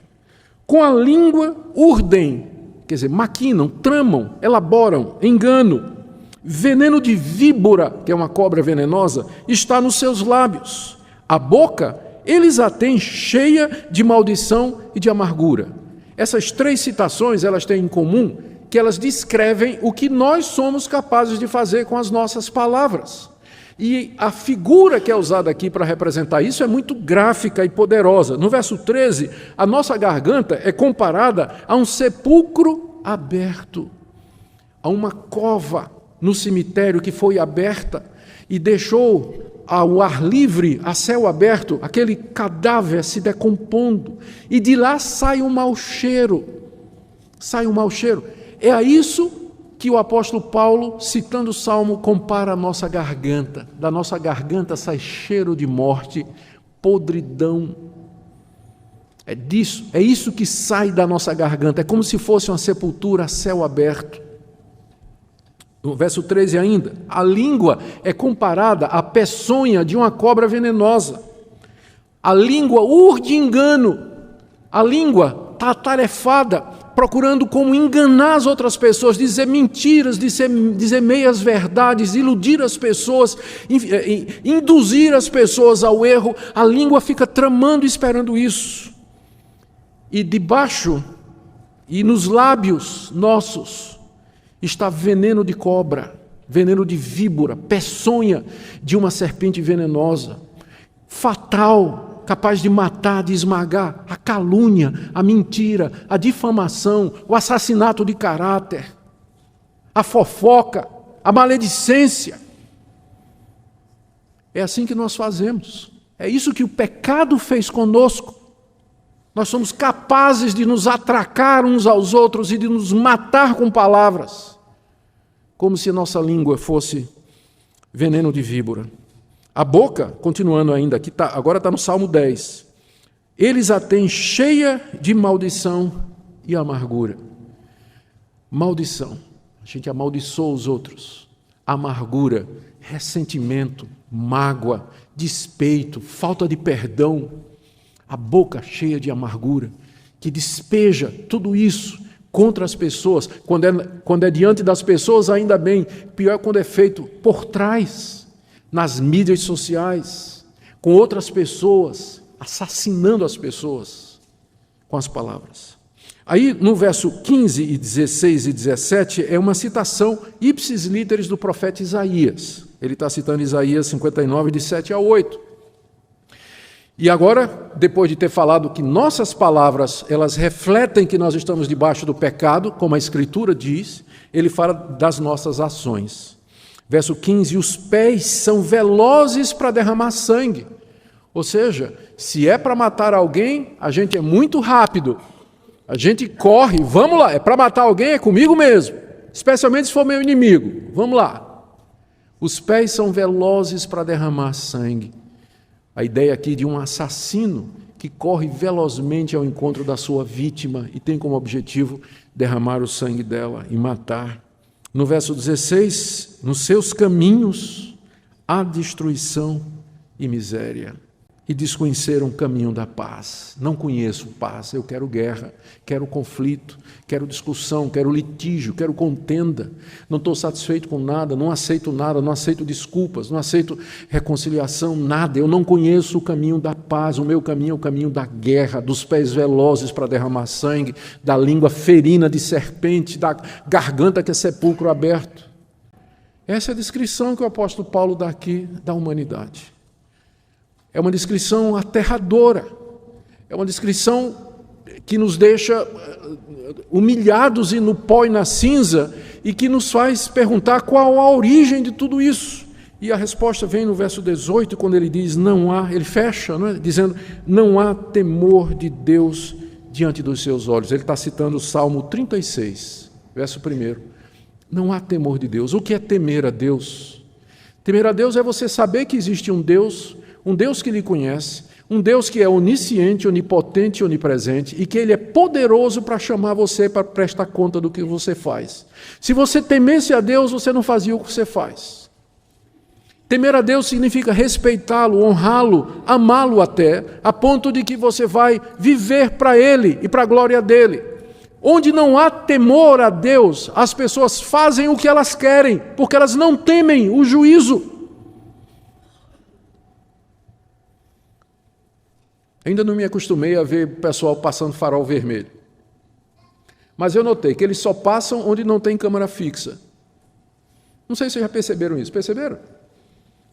Com a língua urdem, quer dizer, maquinam, tramam, elaboram, engano. Veneno de víbora, que é uma cobra venenosa, está nos seus lábios. A boca, eles a têm cheia de maldição e de amargura. Essas 3 citações, elas têm em comum que elas descrevem o que nós somos capazes de fazer com as nossas palavras. E a figura que é usada aqui para representar isso é muito gráfica e poderosa. No verso 13, a nossa garganta é comparada a um sepulcro aberto, a uma cova no cemitério que foi aberta e deixou ao ar livre, a céu aberto, aquele cadáver se decompondo, e de lá sai um mau cheiro. Sai um mau cheiro. É a isso que o apóstolo Paulo, citando o Salmo, compara a nossa garganta. Da nossa garganta sai cheiro de morte, podridão. É isso que sai da nossa garganta, é como se fosse uma sepultura a céu aberto. No verso 13 ainda, a língua é comparada à peçonha de uma cobra venenosa. A língua urde engano, a língua está atarefada, procurando como enganar as outras pessoas, dizer mentiras, dizer meias verdades, iludir as pessoas, induzir as pessoas ao erro. A língua fica tramando e esperando isso. E debaixo e nos lábios nossos está veneno de cobra, veneno de víbora, peçonha de uma serpente venenosa, fatal, capaz de matar, de esmagar, a calúnia, a mentira, a difamação, o assassinato de caráter, a fofoca, a maledicência. É assim que nós fazemos. É isso que o pecado fez conosco. Nós somos capazes de nos atracar uns aos outros e de nos matar com palavras, como se nossa língua fosse veneno de víbora. A boca, continuando ainda, agora está no Salmo 10, eles a têm cheia de maldição e amargura. Maldição, a gente amaldiçoa os outros. Amargura, ressentimento, mágoa, despeito, falta de perdão. A boca cheia de amargura, que despeja tudo isso contra as pessoas. Quando é diante das pessoas, ainda bem. Pior é quando é feito por trás, nas mídias sociais, com outras pessoas, assassinando as pessoas com as palavras. Aí, no verso 15, e 16 e 17, é uma citação ipsis literis do profeta Isaías. Ele está citando Isaías 59, de 7 a 8. E agora, depois de ter falado que nossas palavras, elas refletem que nós estamos debaixo do pecado, como a Escritura diz, ele fala das nossas ações. Verso 15, os pés são velozes para derramar sangue. Ou seja, se é para matar alguém, a gente é muito rápido. A gente corre, vamos lá, é para matar alguém, é comigo mesmo. Especialmente se for meu inimigo, vamos lá. Os pés são velozes para derramar sangue. A ideia aqui de um assassino que corre velozmente ao encontro da sua vítima e tem como objetivo derramar o sangue dela e matar. No verso 16, nos seus caminhos há destruição e miséria. E desconheceram o caminho da paz. Não conheço paz, eu quero guerra, quero conflito, quero discussão, quero litígio, quero contenda. Não estou satisfeito com nada, não aceito desculpas, não aceito reconciliação, nada. Eu não conheço o caminho da paz, o meu caminho é o caminho da guerra, dos pés velozes para derramar sangue, da língua ferina de serpente, da garganta que é sepulcro aberto. Essa é a descrição que o apóstolo Paulo dá aqui da humanidade. É uma descrição aterradora, é uma descrição que nos deixa humilhados e no pó e na cinza e que nos faz perguntar qual a origem de tudo isso. E a resposta vem no verso 18, quando ele diz, ele fecha, não é? Dizendo, não há temor de Deus diante dos seus olhos. Ele está citando o Salmo 36, verso 1. Não há temor de Deus. O que é temer a Deus? Temer a Deus é você saber que existe um Deus que lhe conhece, um Deus que é onisciente, onipotente e onipresente, e que Ele é poderoso para chamar você para prestar conta do que você faz. Se você temesse a Deus, você não fazia o que você faz. Temer a Deus significa respeitá-lo, honrá-lo, amá-lo até, a ponto de que você vai viver para Ele e para a glória dEle. Onde não há temor a Deus, as pessoas fazem o que elas querem, porque elas não temem o juízo. Ainda não me acostumei a ver o pessoal passando farol vermelho. Mas eu notei que eles só passam onde não tem câmera fixa. Não sei se vocês já perceberam isso. Perceberam?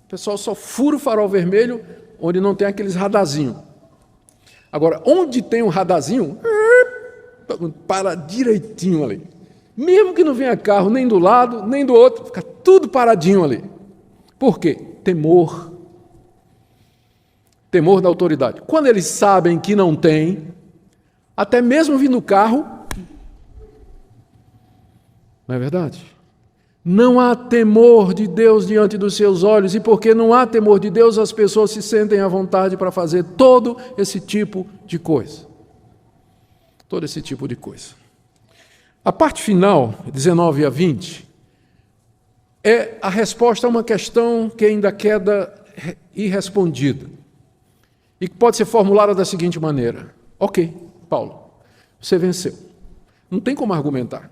O pessoal só fura o farol vermelho onde não tem aqueles radarzinhos. Agora, onde tem um radarzinho, para direitinho ali. Mesmo que não venha carro nem do lado, nem do outro, fica tudo paradinho ali. Por quê? Temor. Temor da autoridade. Quando eles sabem que não tem, até mesmo vindo no carro, não é verdade? Não há temor de Deus diante dos seus olhos, e porque não há temor de Deus, as pessoas se sentem à vontade para fazer todo esse tipo de coisa. todo esse tipo de coisa. A parte final, 19 a 20, é a resposta a uma questão que ainda queda irrespondida e que pode ser formulada da seguinte maneira: ok, Paulo, você venceu. Não tem como argumentar.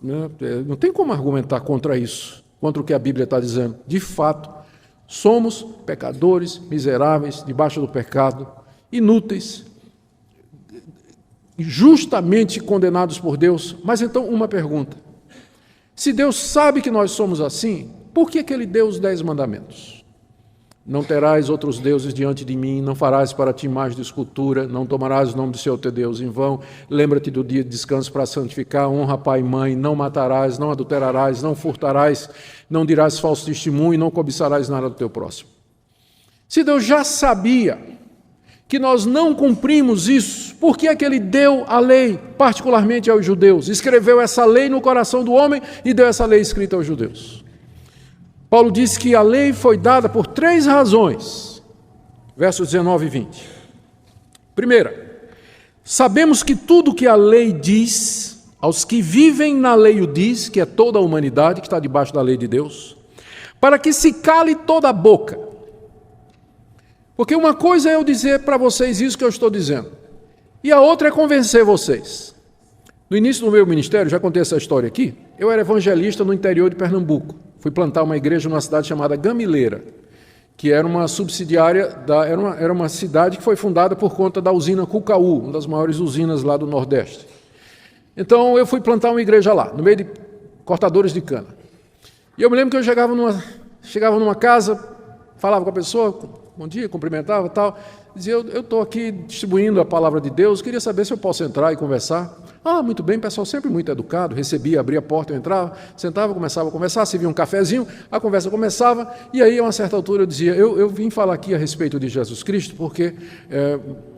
Não tem como argumentar contra isso, contra o que a Bíblia está dizendo. De fato, somos pecadores, miseráveis, debaixo do pecado, inúteis, justamente condenados por Deus. Mas então, uma pergunta: se Deus sabe que nós somos assim, por que Ele deu os 10 mandamentos? Não terás outros deuses diante de mim, não farás para ti imagem de escultura, não tomarás o nome do Senhor teu Deus em vão, lembra-te do dia de descanso para santificar, honra pai e mãe, não matarás, não adulterarás, não furtarás, não dirás falso testemunho, não cobiçarás nada do teu próximo. Se Deus já sabia que nós não cumprimos isso, por que é que Ele deu a lei, particularmente aos judeus? Escreveu essa lei no coração do homem e deu essa lei escrita aos judeus. Paulo diz que a lei foi dada por 3 razões, versos 19 e 20. Primeira, sabemos que tudo que a lei diz, aos que vivem na lei o diz, que é toda a humanidade que está debaixo da lei de Deus, para que se cale toda a boca. Porque uma coisa é eu dizer para vocês isso que eu estou dizendo, e a outra é convencer vocês. No início do meu ministério, já contei essa história aqui, eu era evangelista no interior de Pernambuco. Fui plantar uma igreja numa cidade chamada Gamileira, que era uma subsidiária, era uma cidade que foi fundada por conta da usina Cucaú, uma das maiores usinas lá do Nordeste. Então eu fui plantar uma igreja lá, no meio de cortadores de cana. E eu me lembro que eu chegava numa casa, falava com a pessoa, bom dia, cumprimentava e tal, dizia, eu estou aqui distribuindo a palavra de Deus, queria saber se eu posso entrar e conversar. Ah, muito bem, pessoal sempre muito educado, recebia, abria a porta, eu entrava, sentava, começava a conversar, servia um cafezinho, a conversa começava, e aí a uma certa altura eu dizia, eu vim falar aqui a respeito de Jesus Cristo, porque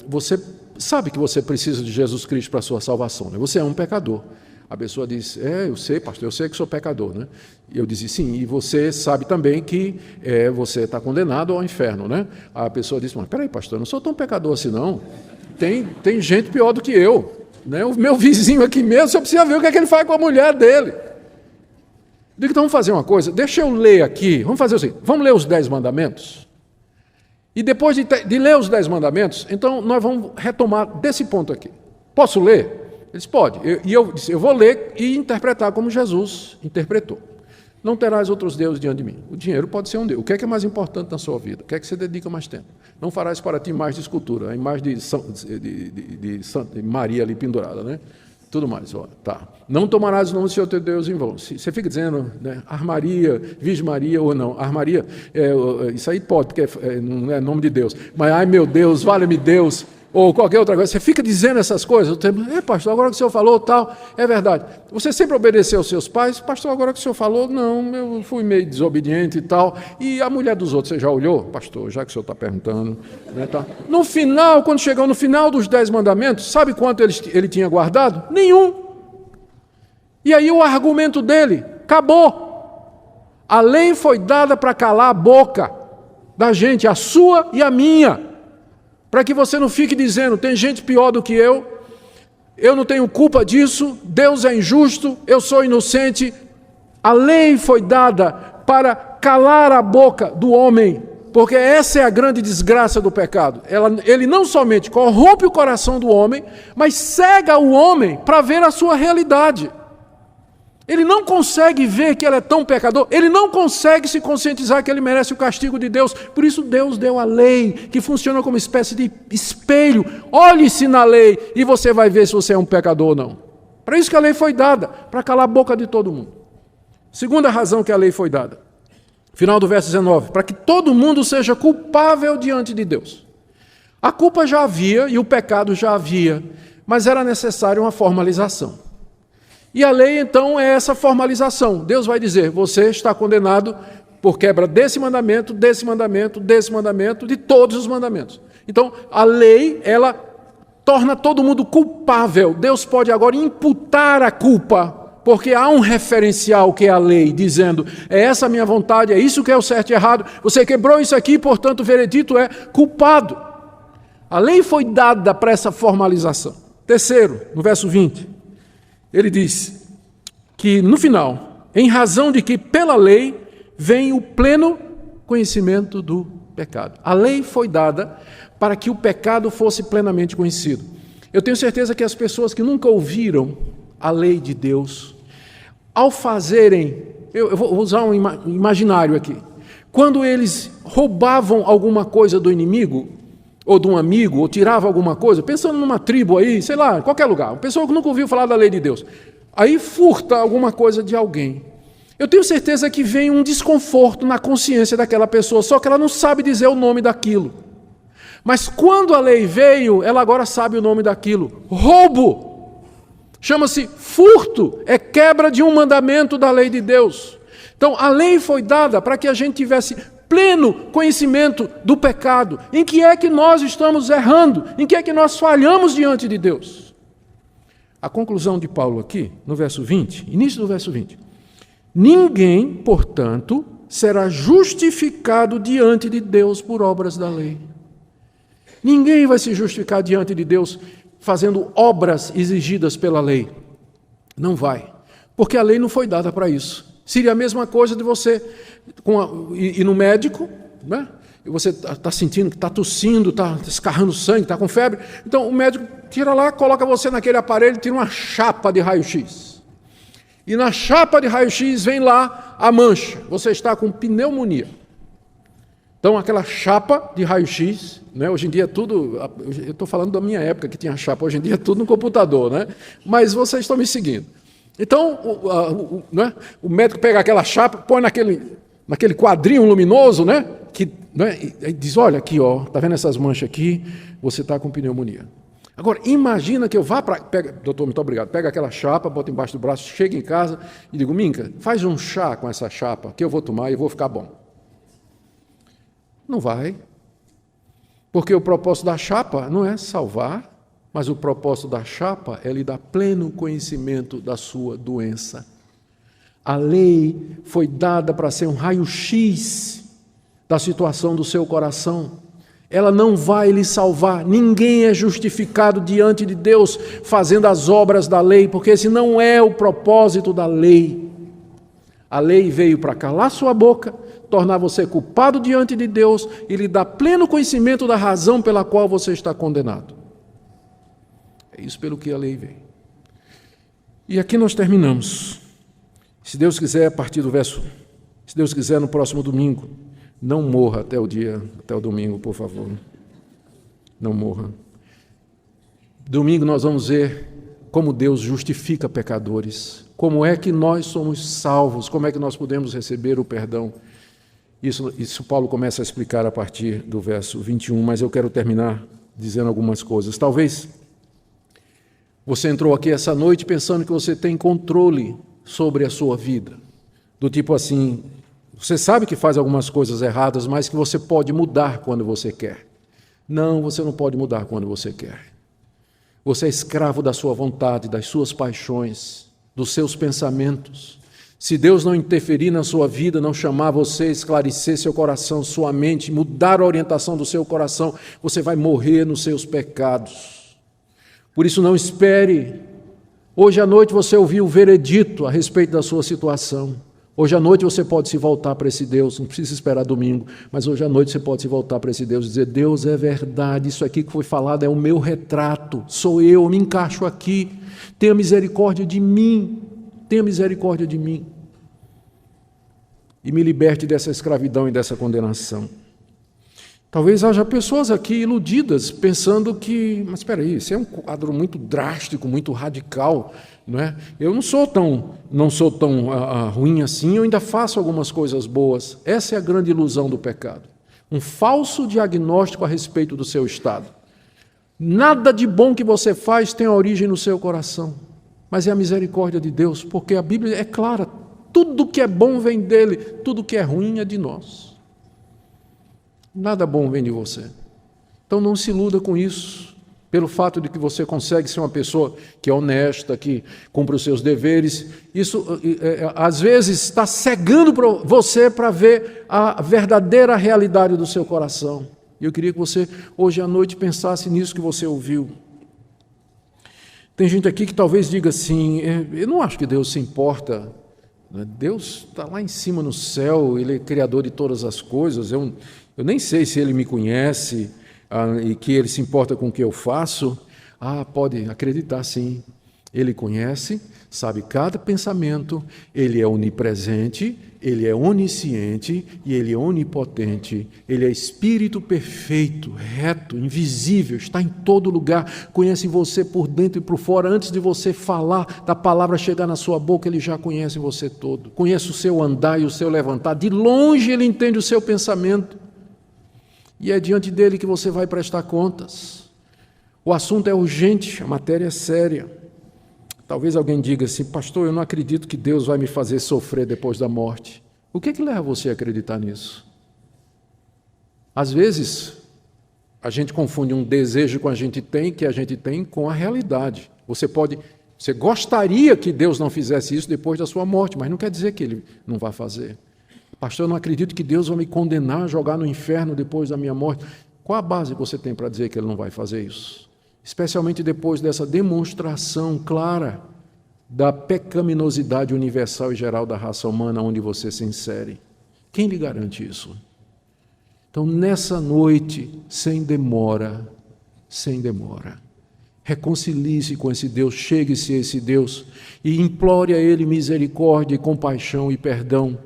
você sabe que você precisa de Jesus Cristo para a sua salvação, né? Você é um pecador. A pessoa diz, eu sei, pastor, eu sei que sou pecador, né? E eu disse, sim, e você sabe também que você está condenado ao inferno, né? A pessoa disse, mas peraí, pastor, eu não sou tão pecador assim, não. Tem gente pior do que eu. Né? O meu vizinho aqui mesmo, você precisa ver o que é que ele faz com a mulher dele. Eu digo, então vamos fazer uma coisa, deixa eu ler aqui, vamos fazer assim, vamos ler os 10 mandamentos, e depois de ler os 10 mandamentos, então nós vamos retomar desse ponto aqui. Posso ler? Ele disse, pode. E eu disse, eu vou ler e interpretar como Jesus interpretou. Não terás outros deuses diante de mim. O dinheiro pode ser um Deus. O que é mais importante na sua vida? O que é que você dedica mais tempo? Não farás para ti imagem de escultura, a imagem de Maria ali pendurada, né? Tudo mais, ó, tá. Não tomarás o nome do Senhor teu Deus em vão. Você fica dizendo, né, Armaria, Virgem Maria ou não. Armaria, isso aí pode, porque não é nome de Deus. Mas, ai meu Deus, vale-me Deus. Ou qualquer outra coisa, você fica dizendo essas coisas, pastor, agora que o senhor falou tal, é verdade. Você sempre obedeceu aos seus pais, pastor, agora que o senhor falou, não, eu fui meio desobediente e tal. E a mulher dos outros, você já olhou? Pastor, já que o senhor está perguntando. Né, tá. No final, quando chegou no final dos 10 mandamentos, sabe quanto ele tinha guardado? Nenhum. E aí o argumento dele, acabou. A lei foi dada para calar a boca da gente, a sua e a minha. Para que você não fique dizendo, tem gente pior do que eu não tenho culpa disso, Deus é injusto, eu sou inocente. A lei foi dada para calar a boca do homem, porque essa é a grande desgraça do pecado. Ele não somente corrompe o coração do homem, mas cega o homem para ver a sua realidade. Ele não consegue ver que ele é tão pecador, ele não consegue se conscientizar que ele merece o castigo de Deus. Por isso Deus deu a lei, que funciona como espécie de espelho. Olhe-se na lei e você vai ver se você é um pecador ou não. Para isso que a lei foi dada, para calar a boca de todo mundo. Segunda razão que a lei foi dada, final do verso 19, para que todo mundo seja culpável diante de Deus. A culpa já havia e o pecado já havia, mas era necessária uma formalização. E a lei, então, é essa formalização. Deus vai dizer, você está condenado por quebra desse mandamento, desse mandamento, desse mandamento, de todos os mandamentos. Então, a lei, ela torna todo mundo culpável. Deus pode agora imputar a culpa, porque há um referencial que é a lei, dizendo, é essa a minha vontade, é isso que é o certo e errado, você quebrou isso aqui, portanto, o veredito é culpado. A lei foi dada para essa formalização. Terceiro, no verso 20, ele diz que no final, em razão de que pela lei vem o pleno conhecimento do pecado. A lei foi dada para que o pecado fosse plenamente conhecido. Eu tenho certeza que as pessoas que nunca ouviram a lei de Deus, ao fazerem, eu vou usar um imaginário aqui, quando eles roubavam alguma coisa do inimigo, ou de um amigo, ou tiravam alguma coisa, pensando numa tribo aí, sei lá, em qualquer lugar, uma pessoa que nunca ouviu falar da lei de Deus, aí furta alguma coisa de alguém. Eu tenho certeza que vem um desconforto na consciência daquela pessoa, só que ela não sabe dizer o nome daquilo. Mas quando a lei veio, ela agora sabe o nome daquilo. Roubo. Chama-se furto. É quebra de um mandamento da lei de Deus. Então, a lei foi dada para que a gente tivesse pleno conhecimento do pecado. Em que é que nós estamos errando? Em que é que nós falhamos diante de Deus? A conclusão de Paulo aqui, no verso 20, início do verso 20. Ninguém, portanto, será justificado diante de Deus por obras da lei. Ninguém vai se justificar diante de Deus fazendo obras exigidas pela lei. Não vai. Porque a lei não foi dada para isso. Seria a mesma coisa de você ir no médico, né? E você está sentindo que está tossindo, está escarrando sangue, está com febre. Então o médico tira lá, coloca você naquele aparelho, tira uma chapa de raio-x. E na chapa de raio-x vem lá a mancha. Você está com pneumonia. Então, aquela chapa de raio-x, né? Hoje em dia é tudo, eu estou falando da minha época que tinha chapa, hoje em dia é tudo no computador, né? Mas vocês estão me seguindo. Então, né? O médico pega aquela chapa, põe naquele quadrinho luminoso, né? E diz, olha aqui, ó, tá vendo essas manchas aqui? Você está com pneumonia. Agora, imagina que eu vá para... Doutor, muito obrigado. Pega aquela chapa, bota embaixo do braço, chega em casa e digo, Minca, faz um chá com essa chapa que eu vou tomar e eu vou ficar bom. Não vai. Porque o propósito da chapa não é salvar, mas o propósito da chapa é lhe dar pleno conhecimento da sua doença. A lei foi dada para ser um raio-x da situação do seu coração. Ela não vai lhe salvar. Ninguém é justificado diante de Deus fazendo as obras da lei, porque esse não é o propósito da lei. A lei veio para calar sua boca, tornar você culpado diante de Deus e lhe dar pleno conhecimento da razão pela qual você está condenado. É isso pelo que a lei veio. E aqui nós terminamos. Se Deus quiser, a partir do verso, se Deus quiser, no próximo domingo, não morra até o domingo, por favor. Não morra. Domingo nós vamos ver como Deus justifica pecadores, como é que nós somos salvos, como é que nós podemos receber o perdão. Isso Paulo começa a explicar a partir do verso 21, mas eu quero terminar dizendo algumas coisas. Talvez você entrou aqui essa noite pensando que você tem controle sobre a sua vida, do tipo assim, você sabe que faz algumas coisas erradas, mas que você pode mudar quando você quer. Não, você não pode mudar quando você quer. Você é escravo da sua vontade, das suas paixões, dos seus pensamentos. Se Deus não interferir na sua vida, não chamar você, esclarecer seu coração, sua mente, mudar a orientação do seu coração, você vai morrer nos seus pecados. Por isso não espere. Hoje à noite você ouviu o veredito a respeito da sua situação. Hoje à noite você pode se voltar para esse Deus, não precisa esperar domingo, mas hoje à noite você pode se voltar para esse Deus e dizer, Deus, é verdade, isso aqui que foi falado é o meu retrato, sou eu me encaixo aqui, tenha misericórdia de mim, tenha misericórdia de mim. E me liberte dessa escravidão e dessa condenação. Talvez haja pessoas aqui iludidas, pensando que, mas espera aí, isso é um quadro muito drástico, muito radical, não é? Eu não sou tão ruim assim, eu ainda faço algumas coisas boas. Essa é a grande ilusão do pecado. Um falso diagnóstico a respeito do seu estado. Nada de bom que você faz tem origem no seu coração, mas é a misericórdia de Deus, porque a Bíblia é clara, tudo que é bom vem dele, tudo que é ruim é de nós. Nada bom vem de você. Então não se iluda com isso, pelo fato de que você consegue ser uma pessoa que é honesta, que cumpre os seus deveres. Isso, às vezes, está cegando você para ver a verdadeira realidade do seu coração. E eu queria que você, hoje à noite, pensasse nisso que você ouviu. Tem gente aqui que talvez diga assim, eu não acho que Deus se importa. Deus está lá em cima no céu, Ele é criador de todas as coisas, eu nem sei se Ele me conhece e que Ele se importa com o que eu faço. Pode acreditar sim, Ele conhece, sabe cada pensamento, Ele é onipresente, Ele é onisciente e Ele é onipotente. Ele é Espírito perfeito, reto, invisível, está em todo lugar, conhece você por dentro e por fora. Antes de você falar, da palavra chegar na sua boca, Ele já conhece você todo. Conhece o seu andar e o seu levantar. De longe Ele entende o seu pensamento. E é diante dEle que você vai prestar contas. O assunto é urgente, a matéria é séria. Talvez alguém diga assim, pastor, eu não acredito que Deus vai me fazer sofrer depois da morte. O que leva você a acreditar nisso? Às vezes, a gente confunde um desejo que a gente tem com a realidade. Você gostaria que Deus não fizesse isso depois da sua morte, mas não quer dizer que Ele não vai fazer. Pastor, eu não acredito que Deus vai me condenar, jogar no inferno depois da minha morte. Qual a base que você tem para dizer que Ele não vai fazer isso? Especialmente depois dessa demonstração clara da pecaminosidade universal e geral da raça humana onde você se insere. Quem lhe garante isso? Então, nessa noite, sem demora, reconcilie-se com esse Deus, chegue-se a esse Deus e implore a Ele misericórdia, compaixão e perdão,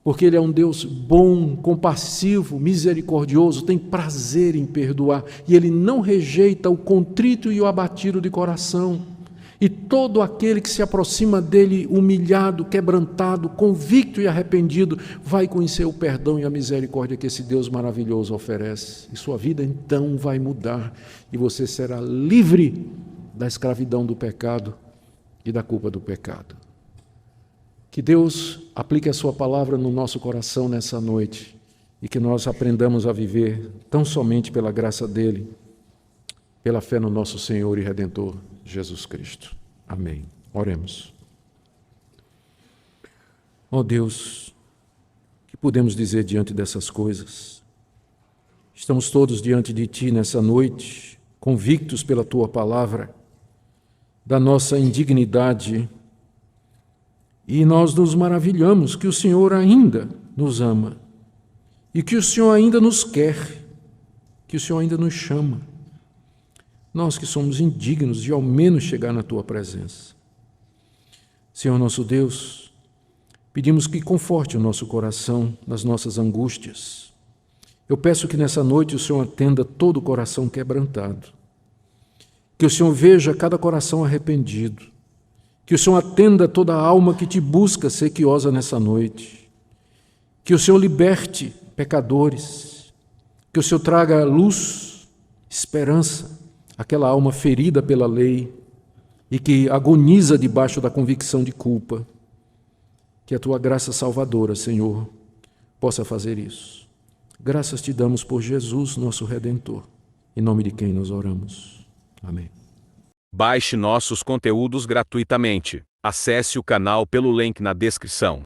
porque Ele é um Deus bom, compassivo, misericordioso, tem prazer em perdoar, e Ele não rejeita o contrito e o abatido de coração. E todo aquele que se aproxima dEle humilhado, quebrantado, convicto e arrependido, vai conhecer o perdão e a misericórdia que esse Deus maravilhoso oferece. E sua vida então vai mudar, e você será livre da escravidão do pecado e da culpa do pecado. Que Deus aplique a sua palavra no nosso coração nessa noite e que nós aprendamos a viver tão somente pela graça dEle, pela fé no nosso Senhor e Redentor Jesus Cristo. Amém. Oremos. Ó Deus, o que podemos dizer diante dessas coisas? Estamos todos diante de Ti nessa noite, convictos pela Tua palavra, da nossa indignidade. E nós nos maravilhamos que o Senhor ainda nos ama e que o Senhor ainda nos quer, que o Senhor ainda nos chama. Nós que somos indignos de ao menos chegar na Tua presença. Senhor nosso Deus, pedimos que conforte o nosso coração nas nossas angústias. Eu peço que nessa noite o Senhor atenda todo o coração quebrantado, que o Senhor veja cada coração arrependido, que o Senhor atenda toda a alma que Te busca sequiosa nessa noite. Que o Senhor liberte pecadores. Que o Senhor traga luz, esperança, àquela alma ferida pela lei e que agoniza debaixo da convicção de culpa. Que a Tua graça salvadora, Senhor, possa fazer isso. Graças Te damos por Jesus, nosso Redentor, em nome de quem nós oramos. Amém. Baixe nossos conteúdos gratuitamente. Acesse o canal pelo link na descrição.